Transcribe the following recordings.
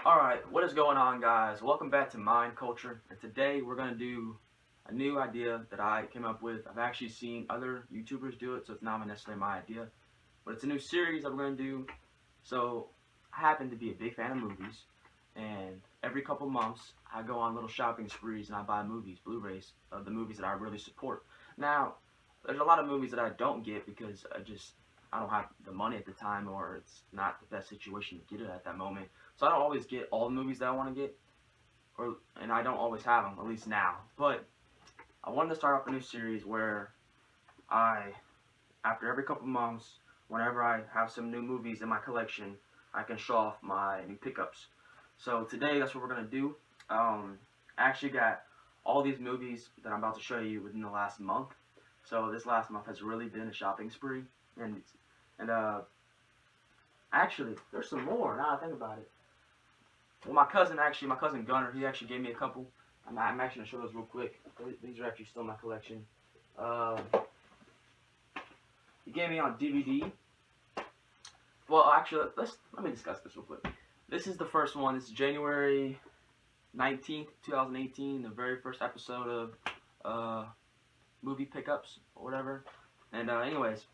Alright, what is going on, guys? Welcome back to Mind Culture, and today we're going to do a new idea that I came up with. I've actually seen other YouTubers do it, so it's not necessarily my idea, but it's a new series that we're going to do. So, I happen to be a big fan of movies, and every couple months I go on little shopping sprees and I buy movies, Blu-rays, of the movies that I really support. Now, there's a lot of movies that I don't get because I don't have the money at the time, or it's not the best situation to get it at that moment. So I don't always get all the movies that I want to get, and I don't always have them, at least now. But I wanted to start off a new series where after every couple months, whenever I have some new movies in my collection, I can show off my new pickups. So today, that's what we're gonna do. I actually got all these movies that I'm about to show you within the last month. So this last month has really been a shopping spree, and actually, there's some more now I think about it. Well, my cousin Gunner, he actually gave me a couple. I'm actually gonna show those real quick. These are actually still in my collection. He gave me on DVD. Well, actually, let me discuss this real quick. This is the first one. This is January 19th, 2018, the very first episode of movie pickups or whatever. And anyways,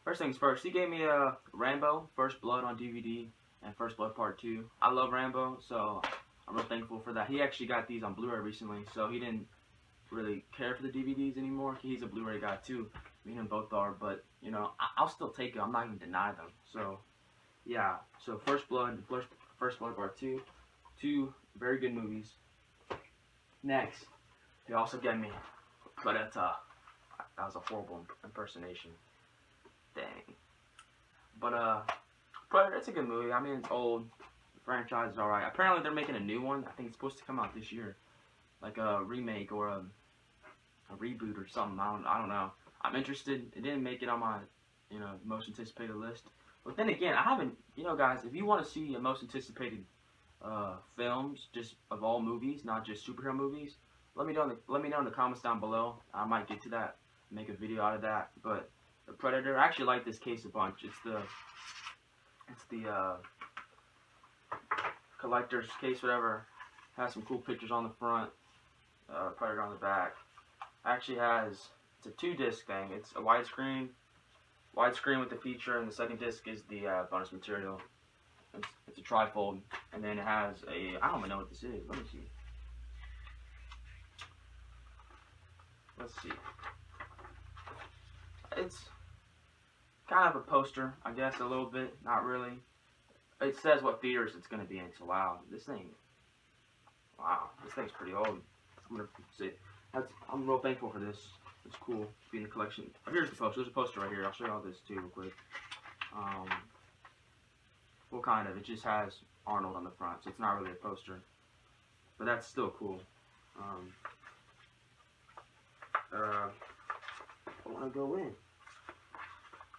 first things first, he gave me Rambo: First Blood on DVD and First Blood Part 2. I love Rambo, so I'm real thankful for that. He actually got these on Blu-ray recently, so he didn't really care for the DVDs anymore. He's a Blu-ray guy too. Me and him both are, but you know, I'll still take them. I'm not even deny them. So yeah, so First Blood Part 2, two very good movies. Next, he also gave me Predator. That was a horrible impersonation. Dang. But Predator, it's a good movie. I mean, it's old. The franchise is alright. Apparently, they're making a new one. I think it's supposed to come out this year, like a remake or a reboot or something. I don't know. I'm interested. It didn't make it on my most anticipated list. But then again, I haven't. Guys, if you want to see a most anticipated films, just of all movies, not just superhero movies, let me know in the comments down below. I might get to that, make a video out of that. But the Predator, I actually like this case a bunch. It's the collector's case, whatever. Has some cool pictures on the front. Predator on the back. Actually it's a 2-disc thing. It's a widescreen with the feature, and the second disc is the bonus material. It's a trifold, and then it has I don't even know what this is. Let me see. Let's see. It's kind of a poster, I guess, a little bit. Not really. It says what theaters it's going to be in, so wow, this thing's pretty old. I'm going to see. I'm real thankful for this. It's cool to be in the collection. Oh, here's the poster. There's a poster right here. I'll show you all this too real quick. Well, kind of. It just has Arnold on the front, so it's not really a poster. But that's still cool. I want to go in.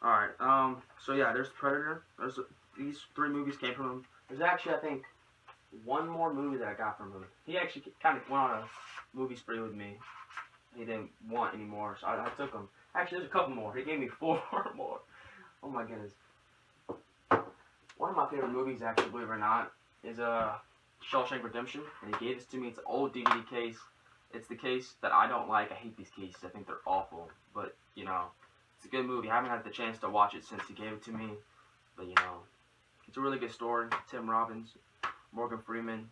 Alright, so yeah, there's Predator. These 3 movies came from him. There's actually, I think, one more movie that I got from him. He actually kind of went on a movie spree with me. He didn't want any more, so I took him. Actually, there's a couple more. He gave me 4 more. Oh my goodness. One of my favorite movies, actually, believe it or not, is Shawshank Redemption. And he gave this to me. It's an old DVD case. It's the case that I don't like. I hate these cases. I think they're awful. But, it's a good movie. I haven't had the chance to watch it since he gave it to me. But, it's a really good story. Tim Robbins, Morgan Freeman.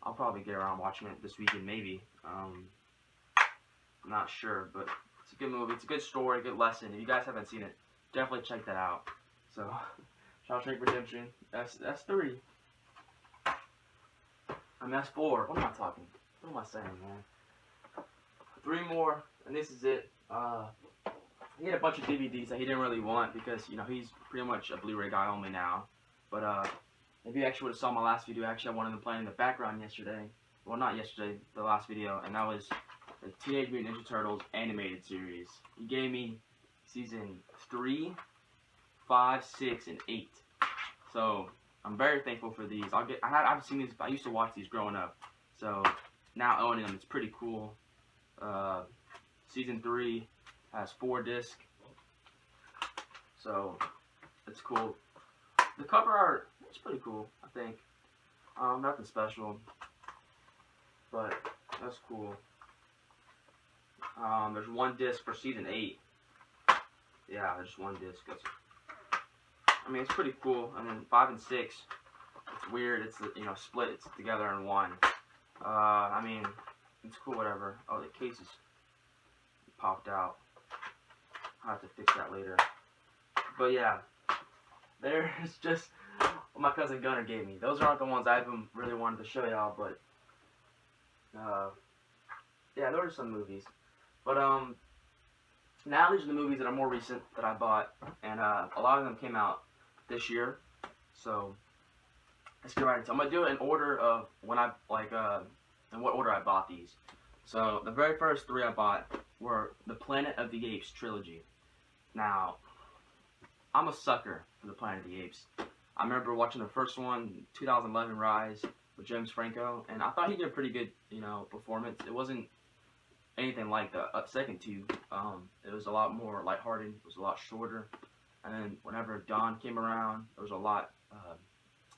I'll probably get around watching it this weekend, maybe. I'm not sure, but it's a good movie. It's a good story, good lesson. If you guys haven't seen it, definitely check that out. So, Shawshank Redemption. That's 3. I mean, that's 4. What am I talking? What am I saying, man? 3 more, and this is it. He had a bunch of DVDs that he didn't really want because, he's pretty much a Blu-ray guy only now. But, if you actually would have saw my last video, actually I wanted them playing in the background yesterday. Well, not yesterday, the last video, and that was the Teenage Mutant Ninja Turtles animated series. He gave me season 3, 5, 6, and 8. So, I'm very thankful for these. I've seen these, I used to watch these growing up. So, now owning them, it's pretty cool. Season 3 has 4 discs. So, it's cool. The cover art is pretty cool, I think. Nothing special, but that's cool. There's one disc for season 8. Yeah, there's one disc. I mean, it's pretty cool. I mean, 5 and 6. It's weird. It's split. It's together in one. I mean, it's cool. Whatever. Oh, the case is popped out. I'll have to fix that later. But yeah, there's just what my cousin Gunner gave me. Those aren't the ones I even really wanted to show y'all, but yeah, there are some movies. But now these are the movies that are more recent that I bought, and a lot of them came out this year. So let's get right into it. I'm gonna do it in order of when I in what order I bought these. So the very first 3 I bought were the Planet of the Apes trilogy. Now, I'm a sucker for the Planet of the Apes. I remember watching the first one, 2011 Rise, with James Franco, and I thought he did a pretty good, performance. It wasn't anything like the second 2. It was a lot more lighthearted. It was a lot shorter. And then whenever Dawn came around, there was a lot,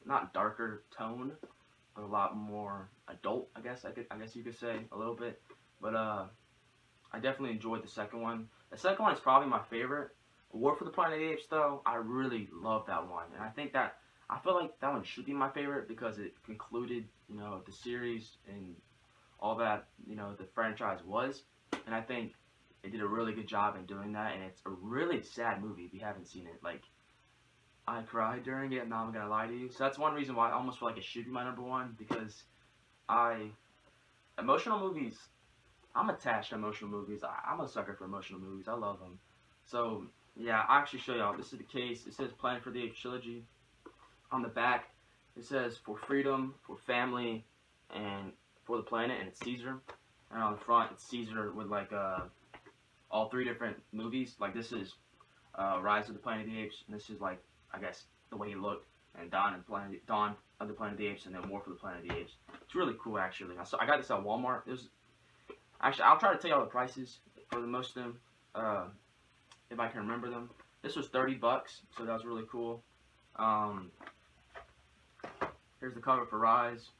not darker tone, but a lot more adult. I guess you could say a little bit. But I definitely enjoyed the second one. The second one is probably my favorite. War for the Planet of the Apes, though, I really love that one, and I feel like that one should be my favorite because it concluded, the series and all that, the franchise was, and I think they did a really good job in doing that, and it's a really sad movie if you haven't seen it. Like, I cried during it, I'm not gonna lie to you, so that's one reason why I almost feel like it should be my number 1, because emotional movies, I'm attached to emotional movies. I'm a sucker for emotional movies. I love them. So, yeah, I'll actually show y'all. This is the case. It says Planet for the Apes trilogy. On the back, it says for freedom, for family, and for the planet, and it's Caesar. And on the front, it's Caesar with, all 3 different movies. Like, this is Rise of the Planet of the Apes, and this is, I guess, the way he looked, and Dawn of the Planet of the Apes, and then War for the Planet of the Apes. It's really cool, actually. I got this at Walmart. Actually, I'll try to tell y'all the prices for the most of them, if I can remember them. This was $30, so that was really cool. Here's the cover for Rise.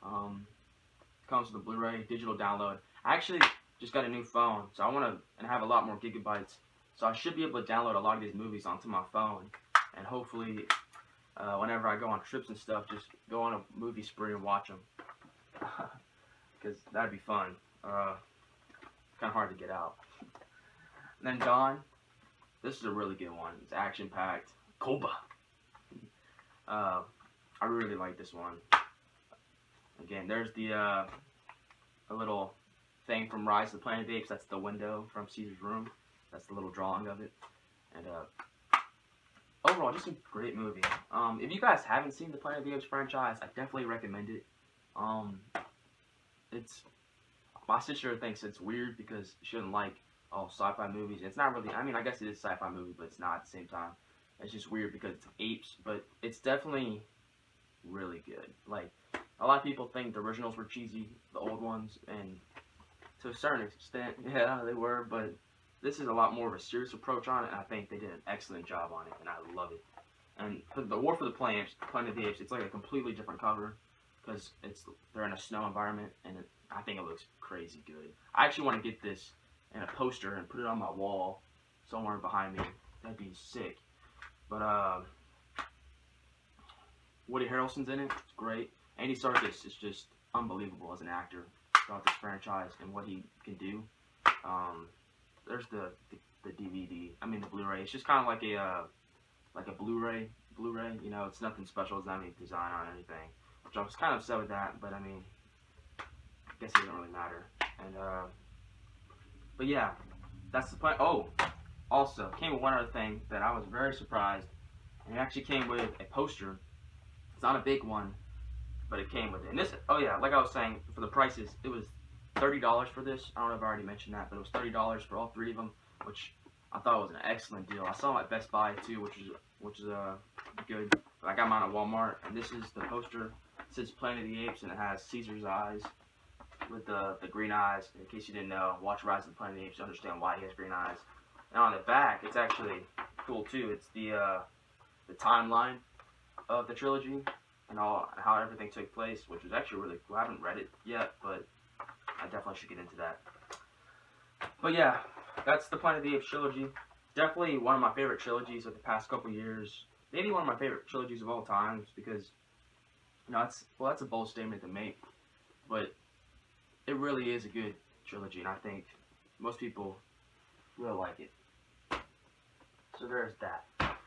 Comes with a Blu-ray digital download. I actually just got a new phone, so I want to have a lot more gigabytes. So I should be able to download a lot of these movies onto my phone, and hopefully, whenever I go on trips and stuff, just go on a movie spree and watch them, because that'd be fun. Kind of hard to get out. And then Dawn. This is a really good one. It's action-packed. Koba. I really like this one. Again, there's the a little thing from Rise of the Planet of the Apes. That's the window from Caesar's room. That's the little drawing of it. And overall, just a great movie. If you guys haven't seen the Planet of the Apes franchise, I definitely recommend it. My sister thinks it's weird because she doesn't like sci-fi movies. It's not really, I mean, I guess it is a sci-fi movie, but it's not at the same time. It's just weird because it's apes, but it's definitely really good. Like, a lot of people think the originals were cheesy, the old ones, and to a certain extent, yeah, they were, but this is a lot more of a serious approach on it, and I think they did an excellent job on it, and I love it. And for the War for the Planet of the Apes, it's like a completely different cover, because they're in a snow environment, and I think it looks crazy good. I actually want to get this in a poster and put it on my wall somewhere behind me. That'd be sick. But Woody Harrelson's in it. It's great. Andy Serkis is just unbelievable as an actor throughout this franchise and what he can do. There's the DVD. I mean the Blu-ray. It's just kind of like a Blu-ray. You know, it's nothing special. It's not any design on anything. Which I was kind of upset with that, but I mean, I guess it doesn't really matter. And but yeah, that's the point. Oh, also came with one other thing that I was very surprised, and it actually came with a poster. It's not a big one, but it came with it. And this, oh yeah, like I was saying, for the prices, it was $30 for this. I don't know if I already mentioned that, but it was $30 for all 3 of them, which I thought was an excellent deal. I saw them at Best Buy too, which is good. But I got mine at Walmart, and this is the poster. It says Planet of the Apes, and it has Caesar's eyes with the green eyes. In case you didn't know, watch Rise of the Planet of the Apes to understand why he has green eyes. And on the back, it's actually cool too. It's the timeline of the trilogy. and all how everything took place, which was actually really cool. I haven't read it yet, but I definitely should get into that. But yeah, that's the Planet of the Apes trilogy. Definitely one of my favorite trilogies of the past couple years. Maybe one of my favorite trilogies of all time, because that's a bold statement to make, but it really is a good trilogy, and I think most people will like it. So there's that.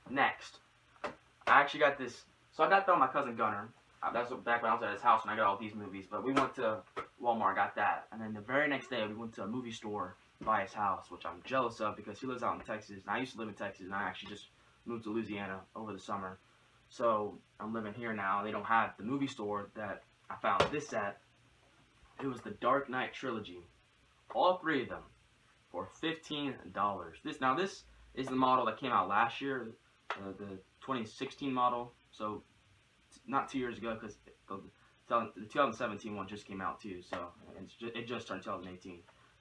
Next, I actually got this. So I got that on my cousin Gunner. That's back when I was at his house and I got all these movies. But we went to Walmart, got that, and then the very next day we went to a movie store by his house, which I'm jealous of because he lives out in Texas, and I used to live in Texas, and I actually just moved to Louisiana over the summer. So I'm living here now. They don't have the movie store that I found this at. It was the Dark Knight trilogy, all three of them, for $15. This is the model that came out last year, the 2016 model. So not 2 years ago, because the 2017 one just came out too. So it just turned 2018.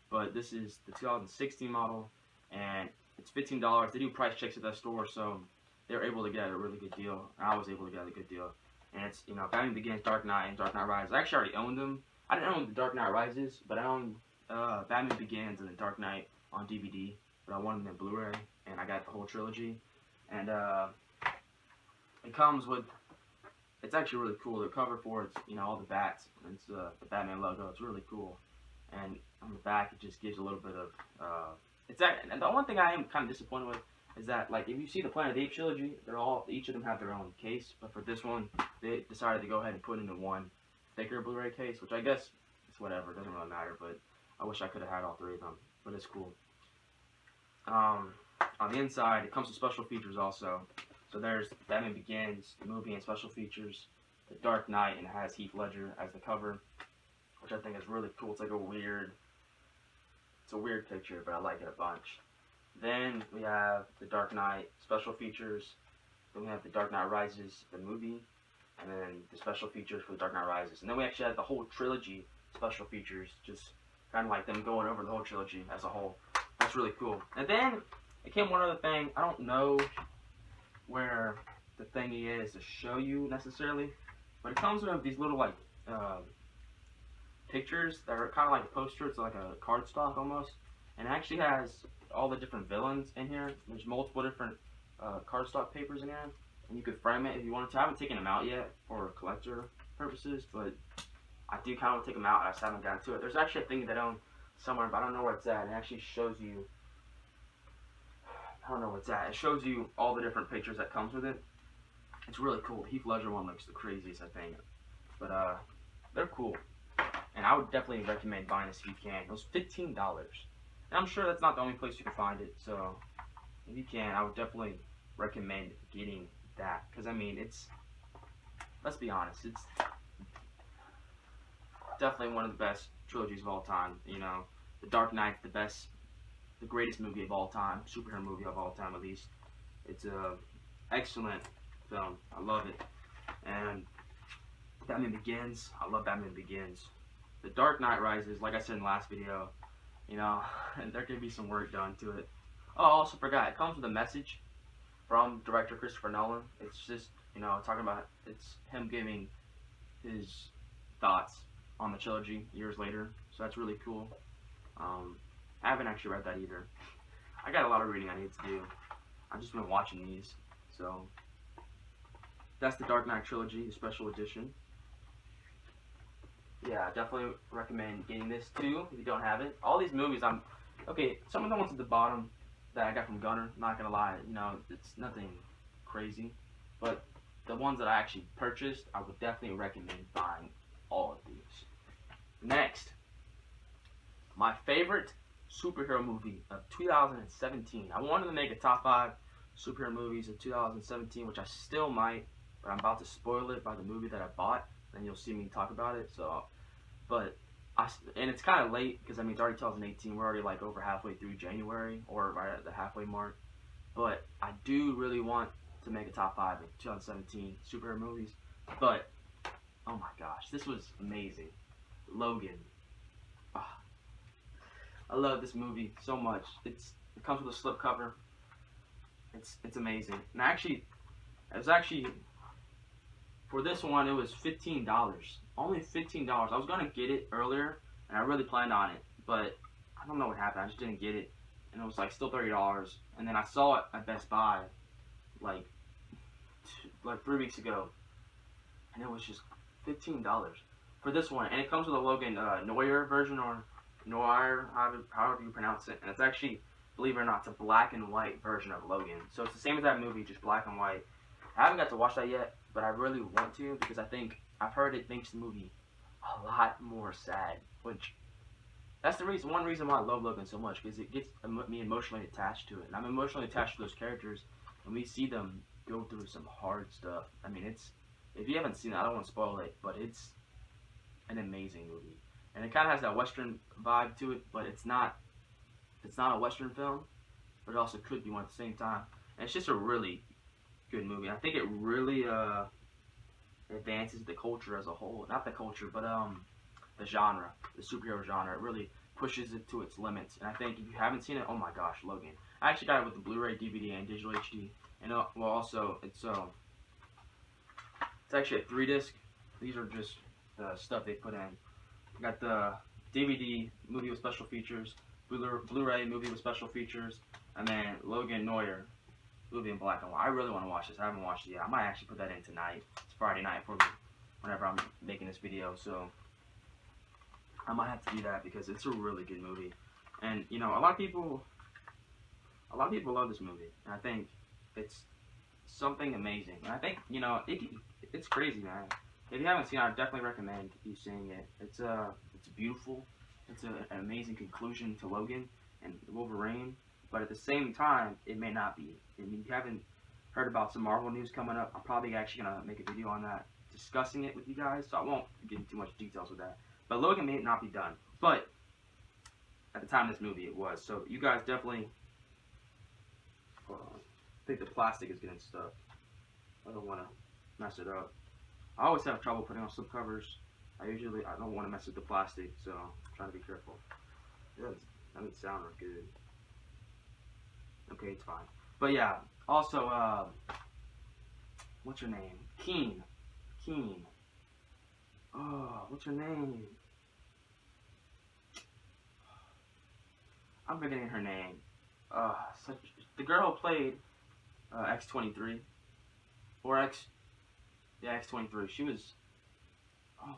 But this is the 2016 model, and it's $15. They do price checks at that store, so they're able to get a really good deal. I was able to get a good deal. And it's, Batman Begins, Dark Knight, and Dark Knight Rises. I actually already owned them. I didn't own the Dark Knight Rises, but I owned Batman Begins and the Dark Knight on DVD. But I wanted them in Blu-ray, and I got the whole trilogy. And it comes with, it's actually really cool. The cover for it's, all the bats. And it's the Batman logo. It's really cool. And on the back, it just gives a little bit of, and the one thing I am kind of disappointed with is that, like, if you see the Planet of the Apes trilogy, each of them have their own case, but for this one, they decided to go ahead and put it into one thicker Blu-ray case, which I guess it's whatever, it doesn't really matter, but I wish I could have had all three of them, but it's cool. On the inside, it comes with special features also. So there's Batman Begins, the movie and special features, The Dark Knight, and it has Heath Ledger as the cover, which I think is really cool. It's like a weird picture, but I like it a bunch. Then we have The Dark Knight special features. Then we have The Dark Knight Rises, the movie, and then the special features for The Dark Knight Rises. And then we actually have the whole trilogy special features, just kind of like them going over the whole trilogy as a whole. That's really cool. And then it came one other thing. I don't know where the thingy is to show you necessarily, but it comes with these little pictures that are kind of like a poster. It's like a cardstock almost, and it actually has all the different villains in here. There's multiple different cardstock papers in here, and you could frame it if you wanted to. I haven't taken them out yet for collector purposes, but I do kind of want to take them out. I just haven't gotten to it. There's actually a thing that I own somewhere, but I don't know where it's at. It actually shows you, I don't know where it's at. It shows you all the different pictures that comes with it. It's really cool. The Heath Ledger one looks the craziest, I think. But they're cool. And I would definitely recommend buying this if you can. It was $15. And I'm sure that's not the only place you can find it. So if you can, I would definitely recommend getting that. Because, I mean, let's be honest, it's definitely one of the best trilogies of all time. The Dark Knight's the greatest movie of all time, superhero movie of all time at least. It's a excellent film. I love it. And Batman Begins, I love Batman Begins. The Dark Knight Rises, like I said in the last video, and there could be some work done to it. Oh, I also forgot, it comes with a message from director Christopher Nolan. It's just, talking about, it's him giving his thoughts on the trilogy years later, so that's really cool. I haven't actually read that either. I got a lot of reading I need to do. I've just been watching these, so that's the Dark Knight trilogy, the special edition. Yeah, I definitely recommend getting this too if you don't have it. All these movies, okay, some of the ones at the bottom that I got from Gunner, not gonna lie, it's nothing crazy, but the ones that I actually purchased, I would definitely recommend buying all of these. Next, my favorite superhero movie of 2017. I wanted to make a top 5 superhero movies of 2017, which I still might, but I'm about to spoil it by the movie that I bought, and you'll see me talk about it. So, and it's kind of late because it's already 2018. We're already like over halfway through January, or right at the halfway mark. But I do really want to make a top 5 of 2017 superhero movies. But oh my gosh, this was amazing. Logan. I love this movie so much. It comes with a slipcover. It's amazing. And it was actually for this one, it was $15. Only $15. I was gonna get it earlier, and I really planned on it, but I don't know what happened. I just didn't get it, and it was like still $30. And then I saw it at Best Buy, like 3 weeks ago, and it was just $15 for this one. And it comes with a Logan Noir version, or Noir, however you pronounce it. And it's actually, believe it or not, it's a black and white version of Logan. So it's the same as that movie, just black and white. I haven't got to watch that yet, but I really want to, because I've heard it makes the movie a lot more sad, which that's one reason why I love Logan so much, because it gets me emotionally attached to it, and I'm emotionally attached to those characters, and we see them go through some hard stuff. I mean, if you haven't seen it, I don't want to spoil it, but it's an amazing movie, and it kind of has that Western vibe to it, but it's not a Western film, but it also could be one at the same time, and it's just a really good movie. I think it really advances the culture as a whole. Not the culture, but the genre, the superhero genre. It really pushes it to its limits. And I think if you haven't seen it, oh my gosh, Logan. I actually got it with the Blu-ray, DVD, and digital HD. And well, also it's actually a 3-disc. These are just the stuff they put in. I got the DVD movie with special features, Blu-ray movie with special features, and then Logan Noir movie in black and white. I really want to watch this. I haven't watched it yet. I might actually put that in tonight. It's Friday night for me, whenever I'm making this video, so I might have to do that because it's a really good movie. And you know, a lot of people love this movie, and I think it's something amazing. And I think, you know, it's crazy, man. If you haven't seen it, I definitely recommend you seeing it. It's beautiful. It's an amazing conclusion to Logan and Wolverine. But at the same time, it may not be. I mean, if you haven't heard about some Marvel news coming up, I'm probably actually going to make a video on that, discussing it with you guys, so I won't get into too much details with that. But Logan may not be done. But at the time of this movie, it was. So you guys definitely... Hold on. I think the plastic is getting stuck. I don't want to mess it up. I always have trouble putting on slip covers. I don't want to mess with the plastic, so I'm trying to be careful. That doesn't sound good. Okay, it's fine. But yeah, also, what's her name? Keen. Oh, what's her name? I'm forgetting her name. The girl who played X-23. Or X-23. She was,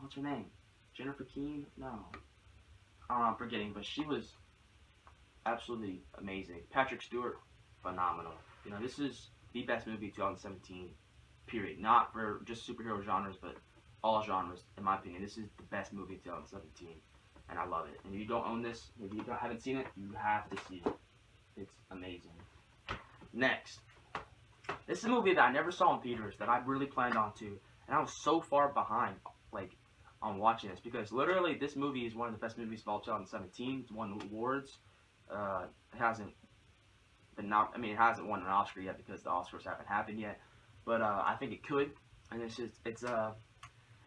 what's her name? Jennifer Keen? No. I'm forgetting, but she was absolutely amazing. Patrick Stewart, phenomenal. You know, this is the best movie of 2017, period. Not for just superhero genres, but all genres, in my opinion. This is the best movie of 2017, and I love it. And if you don't own this, if you haven't seen it, you have to see it. It's amazing. Next, this is a movie that I never saw in theaters that I really planned on to, and I was so far behind, like, on watching this, because literally this movie is one of the best movies of all 2017. It's won awards. It hasn't it hasn't won an Oscar yet because the Oscars haven't happened yet, but I think it could. And it's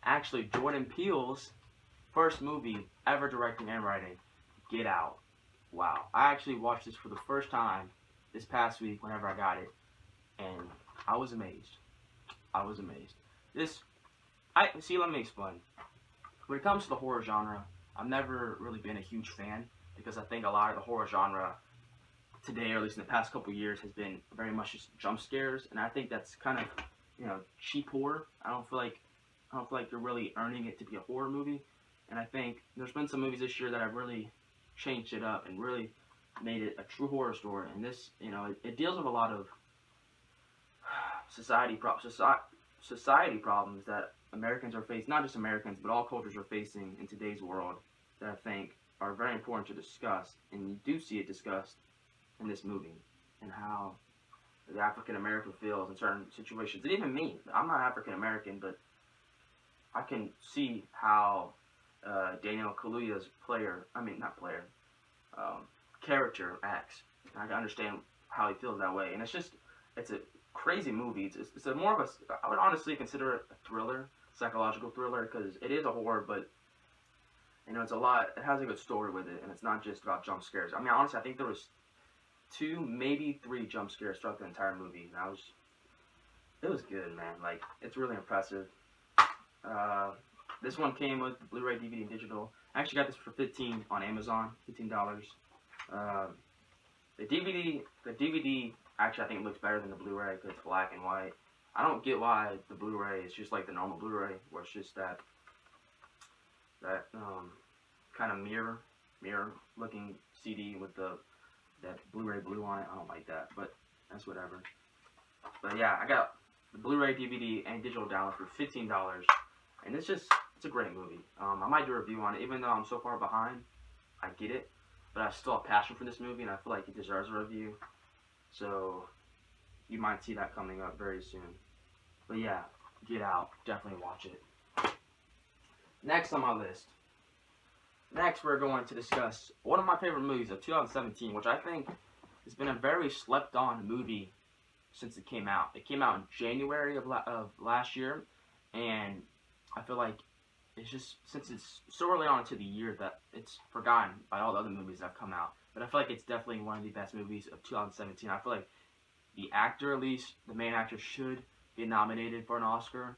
actually Jordan Peele's first movie ever directing and writing. Get Out. Wow. I actually watched this for the first time this past week whenever I got it, and I was amazed. Let me explain. When it comes to the horror genre, I've never really been a huge fan, because I think a lot of the horror genre today, or at least in the past couple of years, has been very much just jump scares, and I think that's kind of, you know, cheap horror. I don't feel like you're really earning it to be a horror movie, and I think there's been some movies this year that have really changed it up and really made it a true horror story. And this, you know, it deals with a lot of society problems that Americans are facing, not just Americans, but all cultures are facing in today's world, that I think are very important to discuss. And you do see it discussed in this movie, and how the African American feels in certain situations. And even me, I'm not African American, but I can see how Daniel Kaluuya's character acts. And I can understand how he feels that way. And it's a crazy movie. It's a more of I would honestly consider it a thriller, psychological thriller, because it is a horror, but you know, it has a good story with it, and it's not just about jump scares. I mean, honestly, I think there was 2, maybe 3 jump scares throughout the entire movie, and it was good, man. Like, it's really impressive. This one came with the Blu-ray, DVD, and digital. I actually got this for $15 on Amazon, $15. Uh, the DVD, actually I think it looks better than the Blu-ray because it's black and white. I don't get why the Blu-ray is just like the normal Blu-ray, where it's just that kind of mirror looking CD with that Blu-ray blue on it. I don't like that, but that's whatever. But yeah, I got the Blu-ray, DVD, and digital download for $15, and it's a great movie. I might do a review on it, even though I'm so far behind. I get it, but I still have passion for this movie, and I feel like it deserves a review. So you might see that coming up very soon. But yeah, Get Out, definitely watch it. Next on my list. Next, we're going to discuss one of my favorite movies of 2017, which I think has been a very slept-on movie since it came out. It came out in January of last year, and I feel like it's just, since it's so early on into the year, that it's forgotten by all the other movies that have come out. But I feel like it's definitely one of the best movies of 2017. I feel like the actor, at least, the main actor, should get nominated for an Oscar,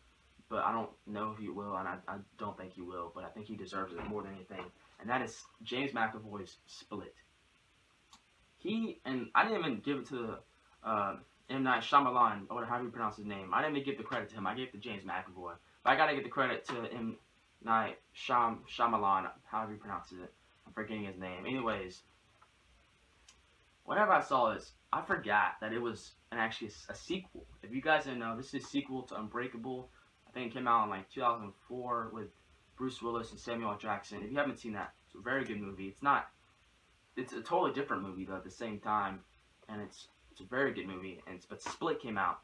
but I don't know if he will, and I don't think he will, but I think he deserves it more than anything. And that is James McAvoy's Split. And I didn't even give it to M. Night Shyamalan, or however you pronounce his name. I didn't even give the credit to him. I gave it to James McAvoy. But I gotta give the credit to M. Night Shyamalan, however you pronounce it. I'm forgetting his name. Anyways, whenever I saw this, I forgot that it was actually a sequel. If you guys didn't know, this is a sequel to Unbreakable. I think it came out in like 2004 with Bruce Willis and Samuel L. Jackson. If you haven't seen that, it's a very good movie. It's a totally different movie though at the same time, and it's a very good movie. But Split came out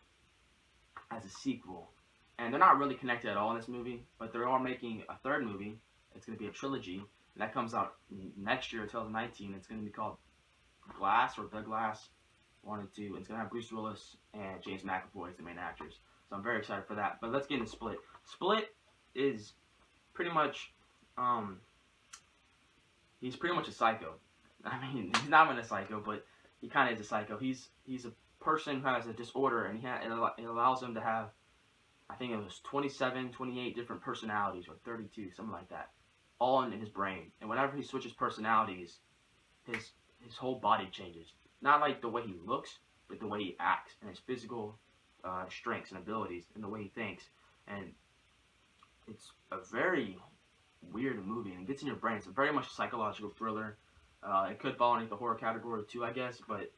as a sequel, and they're not really connected at all in this movie, but they are making a third movie. It's going to be a trilogy, and that comes out next year, 2019. It's going to be called Glass or The Glass, 1 and 2. It's going to have Bruce Willis and James McAvoy as the main actors. So I'm very excited for that. But let's get into Split. Split is pretty much, he's pretty much a psycho. I mean, he's not even a psycho, but he kind of is a psycho. He's a person who has a disorder, and it allows him to have, I think it was 27, 28 different personalities, or 32, something like that, all in his brain. And whenever he switches personalities, his whole body changes. Not like the way he looks, but the way he acts, and his physical strengths and abilities, and the way he thinks. And it's a very weird movie, and it gets in your brain. It's very much a psychological thriller. It could fall into the horror category too, I guess, but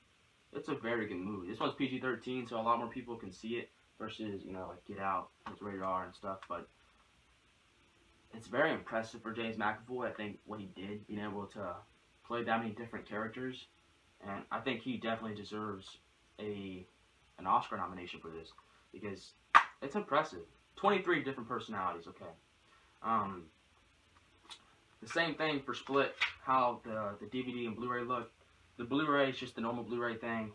it's a very good movie. This one's PG-13, so a lot more people can see it versus, like Get Out, it's rated R and stuff. But it's very impressive for James McAvoy. I think what he did, being able to play that many different characters, and I think he definitely deserves an Oscar nomination for this, because it's impressive. 23 different personalities, okay. The same thing for Split, how the DVD and Blu-ray look. The Blu-ray is just the normal Blu-ray thing,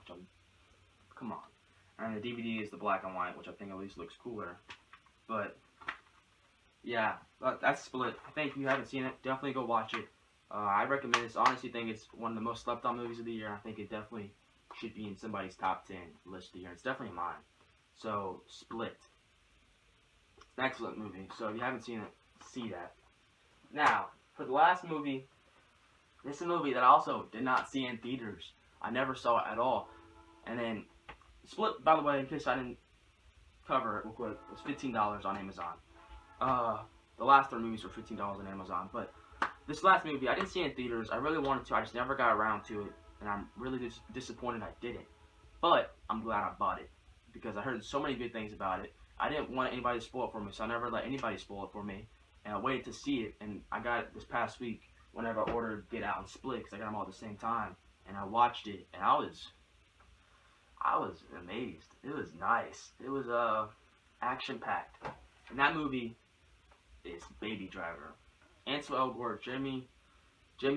come on. And the DVD is the black and white, which I think at least looks cooler. But, yeah, that's Split. I think if you haven't seen it, definitely go watch it. I recommend this. I honestly think it's one of the most slept-on movies of the year. I think it definitely should be in somebody's top 10 list of the year. It's definitely mine. So, Split. It's an excellent movie. So, if you haven't seen it, see that. Now, for the last movie, this is a movie that I also did not see in theaters. I never saw it at all. And then, Split, by the way, in case I didn't cover it real quick, it was $15 on Amazon. The last 3 movies were $15 on Amazon. But this last movie, I didn't see it in theaters. I really wanted to. I just never got around to it. And I'm really disappointed I didn't. But I'm glad I bought it, because I heard so many good things about it. I didn't want anybody to spoil it for me, so I never let anybody spoil it for me. And I waited to see it, and I got it this past week whenever I ordered Get Out and Split, because I got them all at the same time. And I watched it, and I was amazed. It was nice. It was action-packed. And that movie is Baby Driver. Ansel Elgort, Jamie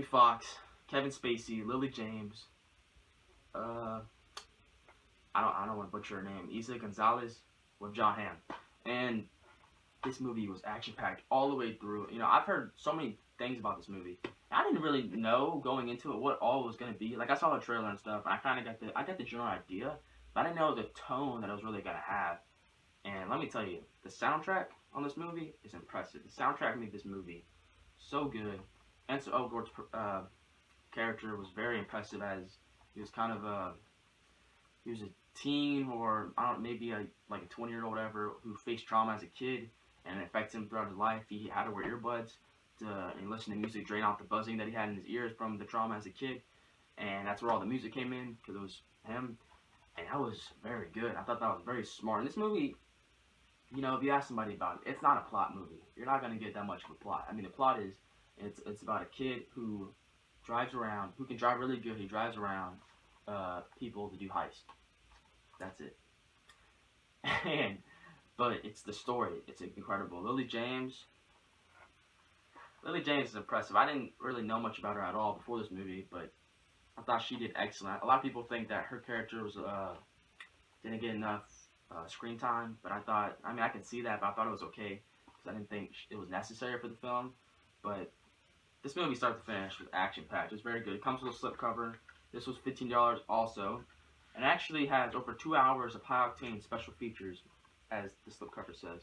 Foxx, Kevin Spacey, Lily James. I don't want to butcher her name. Isa Gonzalez with John Hamm. And this movie was action-packed all the way through. I've heard so many things about this movie. I didn't really know going into it what all it was going to be. Like, I saw the trailer and stuff, and I got the general idea, but I didn't know the tone that it was really going to have. And let me tell you, the soundtrack on this movie is impressive. The soundtrack made this movie so good. Ansel Elgort's character was very impressive, as he was kind of he was a teen, or I don't know, maybe like a 20-year-old whatever, who faced trauma as a kid, and it affected him throughout his life. He had to wear earbuds and listen to music, drain out the buzzing that he had in his ears from the trauma as a kid, and that's where all the music came in, because it was him, and that was very good. I thought that was very smart. And this movie, you know, if you ask somebody about it, it's not a plot movie. You're not going to get that much of a plot. I mean, the plot is, it's about a kid who drives around, who can drive really good. He drives around people to do heists. That's it. But it's the story. It's incredible. Lily James is impressive. I didn't really know much about her at all before this movie, but I thought she did excellent. A lot of people think that her character was didn't get enough screen time, but I mean, I can see that, but I thought it was okay, because I didn't think it was necessary for the film. But this movie, start to finish, was action-packed. It's very good. It comes with a slipcover. This was $15 also, and actually has over 2 hours of high-octane special features, as the slipcover says.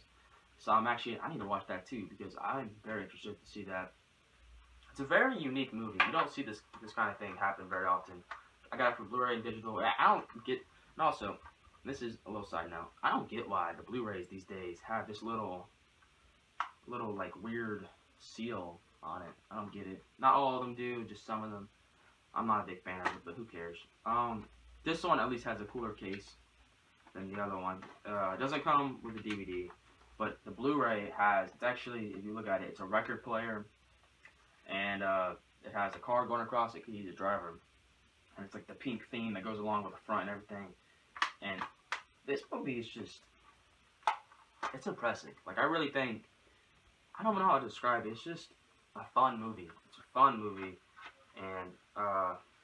So I need to watch that too, because I'm very interested to see that. It's a very unique movie. You don't see this kind of thing happen very often. I got it for Blu-ray and digital. I don't get, and also, this is a little side note, I don't get why the Blu-rays these days have this little like weird seal on it. I don't get it. Not all of them do, just some of them. I'm not a big fan of it, but who cares? This one at least has a cooler case than the other one. It doesn't come with the DVD, but the Blu-ray has, it's actually, if you look at it, it's a record player, and it has a car going across it, you need a driver, and it's like the pink theme that goes along with the front and everything. And this movie is just, it's impressive. Like, I really think, I don't know how to describe it. It's just a fun movie. It's a fun movie, and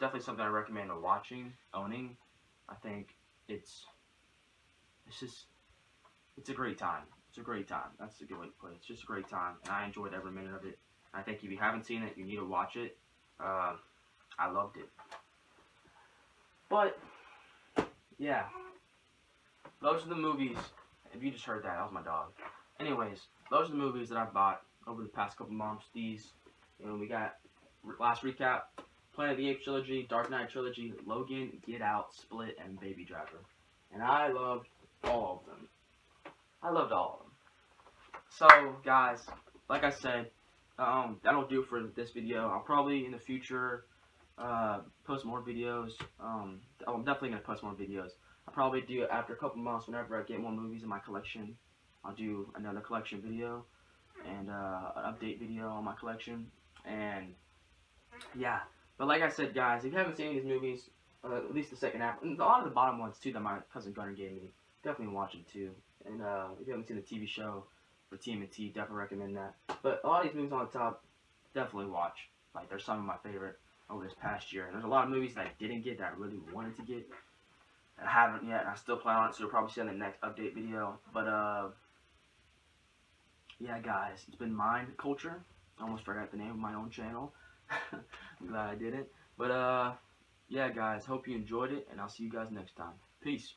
definitely something I recommend owning. I think it's a great time. It's a great time. That's a good way to put it. It's just a great time, and I enjoyed every minute of it. I think if you haven't seen it, you need to watch it. I loved it. But yeah, those are the movies. If you just heard that, that was my dog. Anyways, those are the movies that I've bought over the past couple months. These, you know, we got last recap: Planet of the Apes trilogy, Dark Knight trilogy, Logan, Get Out, Split, and Baby Driver. And I loved all of them. I loved all of them. So, guys, like I said, that'll do for this video. I'll probably in the future post more videos. I'm definitely gonna post more videos. I'll probably do it after a couple months, whenever I get more movies in my collection. I'll do another collection video and an update video on my collection. And yeah, but like I said, guys, if you haven't seen these movies, at least the second half, and a lot of the bottom ones too that my cousin Gunner gave me, definitely watch them too. And if you haven't seen the TV show for TMNT, definitely recommend that. But a lot of these movies on the top, definitely watch. Like, there's some of my favorite over this past year. And there's a lot of movies that I didn't get that I really wanted to get. I haven't yet, and I still plan on it, so you'll probably see it in the next update video. But yeah, guys, it's been Mind Culture. I almost forgot the name of my own channel. I'm glad I didn't. But yeah, guys, hope you enjoyed it, and I'll see you guys next time. Peace.